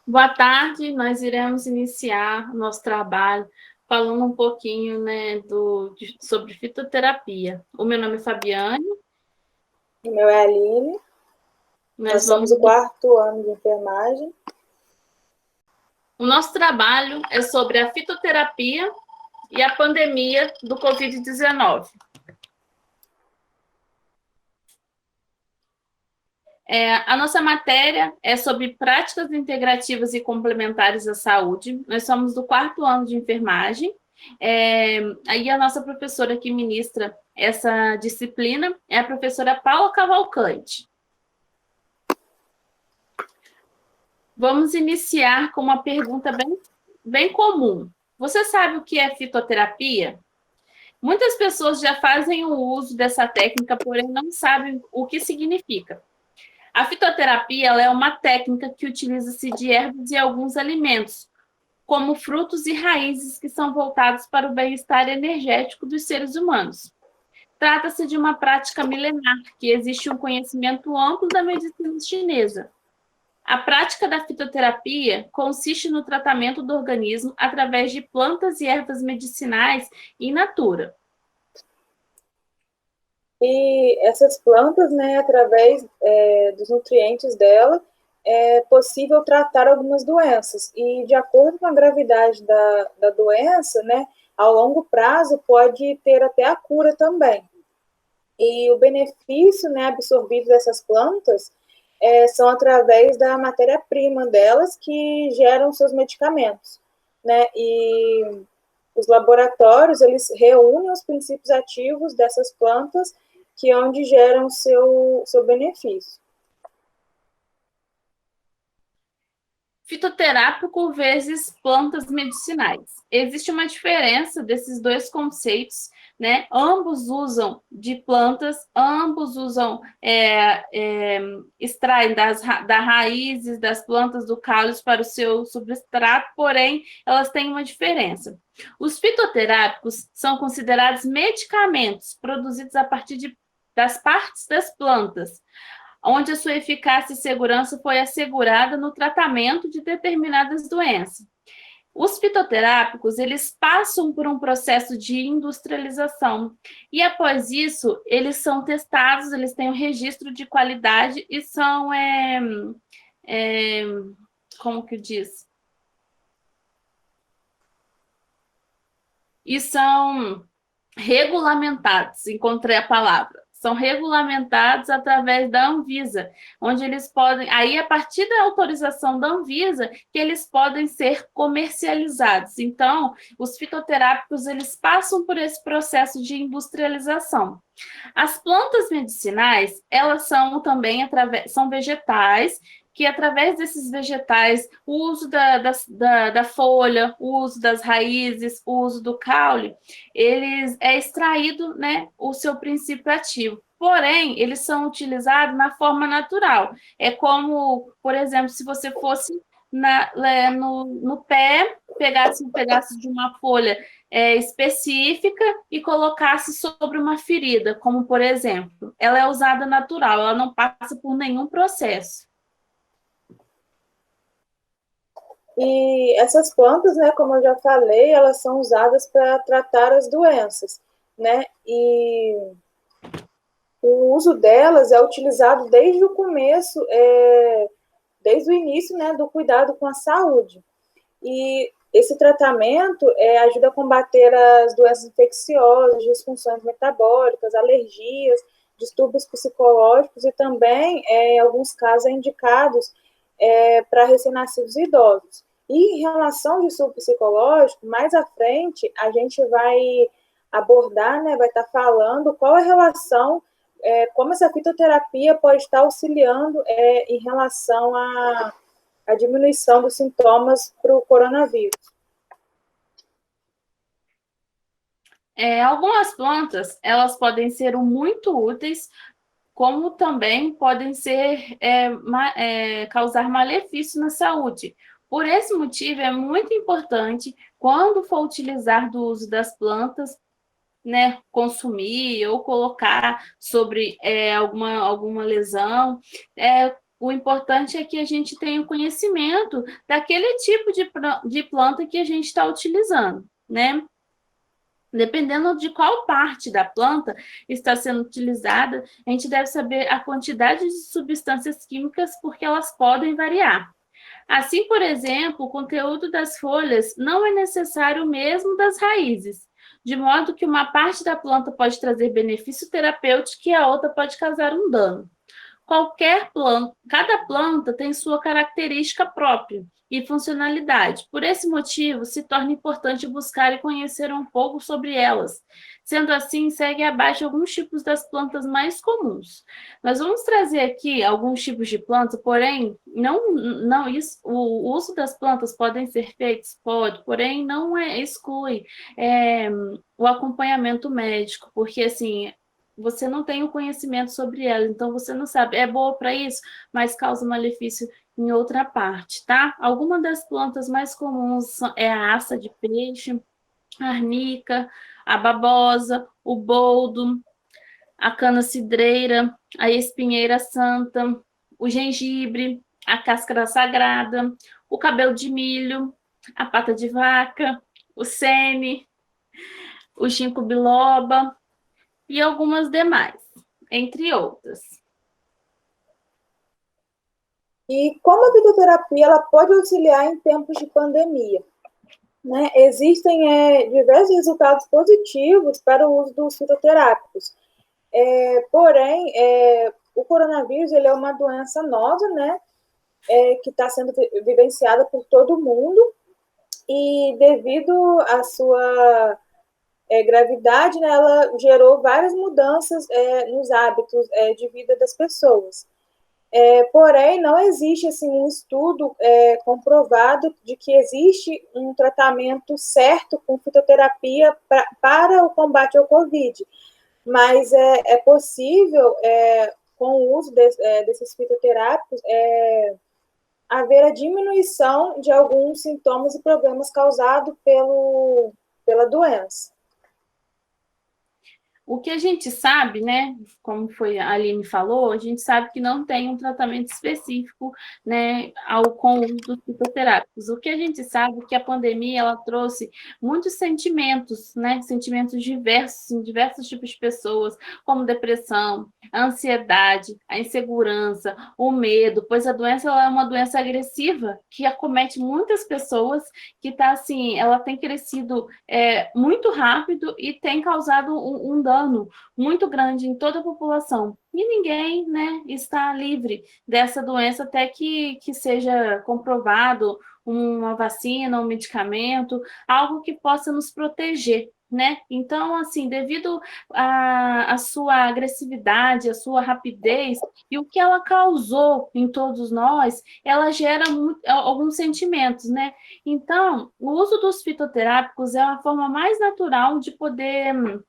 Boa tarde, nós iremos iniciar o nosso trabalho falando um pouquinho, né, sobre fitoterapia. O meu nome é Fabiane, O meu é a Aline, nós nós somos vamos... o quarto ano de enfermagem. O nosso trabalho é sobre a fitoterapia e a pandemia do Covid-19. A nossa matéria é sobre práticas integrativas e complementares à saúde. Nós somos do quarto ano de enfermagem. Aí a nossa professora que ministra essa disciplina é a professora Paula Cavalcante. Vamos iniciar com uma pergunta bem comum. Você sabe o que é fitoterapia? Muitas pessoas já fazem o uso dessa técnica, porém não sabem o que significa. A fitoterapia ela é uma técnica que utiliza-se de ervas e alguns alimentos, como frutos e raízes que são voltados para o bem-estar energético dos seres humanos. Trata-se de uma prática milenar, que existe um conhecimento amplo da medicina chinesa. A prática da fitoterapia consiste no tratamento do organismo através de plantas e ervas medicinais in natura. E essas plantas, né, através dos nutrientes dela, é possível tratar algumas doenças. E de acordo com a gravidade da doença, né, ao longo prazo pode ter até a cura também. E o benefício, né, absorvido dessas plantas são através da matéria-prima delas que geram seus medicamentos, né? E os laboratórios, eles reúnem os princípios ativos dessas plantas que é onde geram seu benefício. Fitoterápico versus plantas medicinais. Existe uma diferença desses dois conceitos, né? Ambos usam de plantas, ambos usam, extraem das raízes das plantas do caule para o seu substrato, porém, elas têm uma diferença. Os fitoterápicos são considerados medicamentos produzidos a partir das partes das plantas, onde a sua eficácia e segurança foi assegurada no tratamento de determinadas doenças. Os fitoterápicos, eles passam por um processo de industrialização e, após isso, eles são testados, eles têm um registro de qualidade e são, como que diz? E são regulamentados, encontrei a palavra, são regulamentados através da Anvisa, onde eles podem, aí a partir da autorização da Anvisa, que eles podem ser comercializados. Então, os fitoterápicos, eles passam por esse processo de industrialização. As plantas medicinais, elas são também, são vegetais, que através desses vegetais, o uso da folha, o uso das raízes, o uso do caule, eles é extraído, né, o seu princípio ativo. Porém, eles são utilizados na forma natural. É como, por exemplo, se você fosse no pé, pegasse um pedaço de uma folha específica e colocasse sobre uma ferida, como por exemplo, ela é usada natural, ela não passa por nenhum processo. E essas plantas, né, como eu já falei, elas são usadas para tratar as doenças, né? E o uso delas é utilizado desde o começo, desde o início, né, do cuidado com a saúde. E esse tratamento ajuda a combater as doenças infecciosas, disfunções metabólicas, alergias, distúrbios psicológicos e também, em alguns casos, é indicados para recém-nascidos e idosos. E em relação ao distúrbio psicológico, mais à frente a gente vai abordar, né, vai estar falando qual a relação, como essa fitoterapia pode estar auxiliando em relação a diminuição dos sintomas para o coronavírus. Algumas plantas, elas podem ser muito úteis, como também podem ser causar malefício na saúde. Por esse motivo, é muito importante, quando for utilizar do uso das plantas, né, consumir ou colocar sobre alguma lesão, O importante é que a gente tenha o conhecimento daquele tipo de planta que a gente está utilizando, né? Dependendo de qual parte da planta está sendo utilizada, a gente deve saber a quantidade de substâncias químicas, porque elas podem variar. Assim, por exemplo, o conteúdo das folhas não é necessário o mesmo das raízes, de modo que uma parte da planta pode trazer benefício terapêutico e a outra pode causar um dano. Qualquer planta, cada planta tem sua característica própria e funcionalidade. Por esse motivo, se torna importante buscar e conhecer um pouco sobre elas. Sendo assim, segue abaixo alguns tipos das plantas mais comuns. Nós vamos trazer aqui alguns tipos de plantas, porém, não isso, o uso das plantas podem ser feitos, pode, porém não exclui o acompanhamento médico, porque assim você não tem o conhecimento sobre ela, então você não sabe, é boa para isso, mas causa malefício em outra parte, tá? Algumas das plantas mais comuns é a aça de peixe, a arnica, a babosa, o boldo, a cana-cidreira, a espinheira santa, o gengibre, a cáscara sagrada, o cabelo de milho, a pata de vaca, o sene, o ginkgo biloba, e algumas demais, entre outras. E como a fitoterapia ela pode auxiliar em tempos de pandemia? Né? Existem diversos resultados positivos para o uso dos fitoterápicos. Porém, o coronavírus ele é uma doença nova, né? Que está sendo vivenciada por todo mundo, e devido à sua gravidade, né, ela gerou várias mudanças nos hábitos de vida das pessoas. Porém, não existe assim, um estudo comprovado de que existe um tratamento certo com fitoterapia para o combate ao Covid, mas é possível, com o uso desses fitoterápicos, haver a diminuição de alguns sintomas e problemas causados pela doença. O que a gente sabe, né, como foi a Aline falou, a gente sabe que não tem um tratamento específico, né, com o uso dos fitoterápicos. O que a gente sabe é que a pandemia ela trouxe muitos sentimentos, né, sentimentos diversos em diversos tipos de pessoas, como depressão, a ansiedade, a insegurança, o medo, pois a doença ela é uma doença agressiva que acomete muitas pessoas, que tá assim, ela tem crescido muito rápido e tem causado um dano muito grande em toda a população. E ninguém, né, está livre dessa doença até que seja comprovado uma vacina, um medicamento, algo que possa nos proteger, né? Então, assim, devido à sua agressividade, à sua rapidez e o que ela causou em todos nós, ela gera alguns sentimentos, né? Então, o uso dos fitoterápicos é a forma mais natural de poder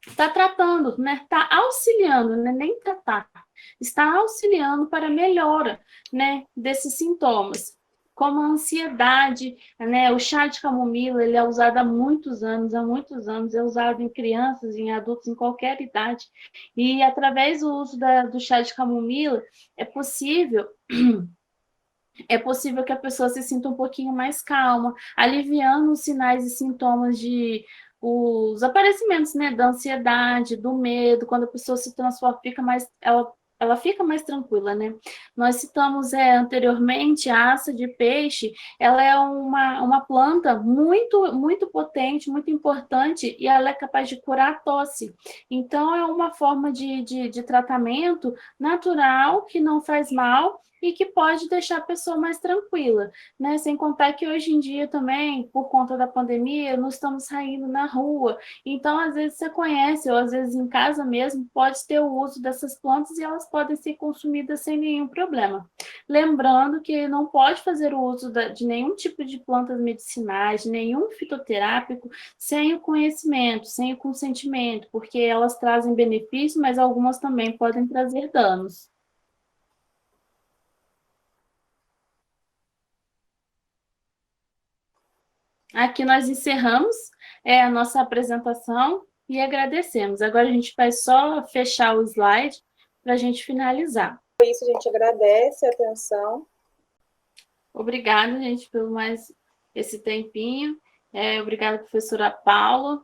estar tratando, né? Está auxiliando, né? Nem tratar, está auxiliando para a melhora, né, desses sintomas, como a ansiedade, né? O chá de camomila, ele é usado há muitos anos, é usado em crianças, em adultos, em qualquer idade, e através do uso do chá de camomila, é possível que a pessoa se sinta um pouquinho mais calma, aliviando os sinais e sintomas de os aparecimentos, né, da ansiedade, do medo, quando a pessoa se transforma, ela fica mais tranquila, né? Nós citamos anteriormente a aça de peixe, ela é uma planta muito, muito potente, muito importante, e ela é capaz de curar a tosse. Então, é uma forma de tratamento natural, que não faz mal, e que pode deixar a pessoa mais tranquila, né? Sem contar que hoje em dia também, por conta da pandemia, não estamos saindo na rua, então às vezes você conhece, ou às vezes em casa mesmo, pode ter o uso dessas plantas e elas podem ser consumidas sem nenhum problema. Lembrando que não pode fazer o uso de nenhum tipo de plantas medicinais, de nenhum fitoterápico, sem o conhecimento, sem o consentimento, porque elas trazem benefícios, mas algumas também podem trazer danos. Aqui nós encerramos a nossa apresentação e agradecemos. Agora a gente vai só fechar o slide para a gente finalizar. isso, a gente agradece a atenção. Obrigada, gente, por mais esse tempinho. Obrigada, professora Paula.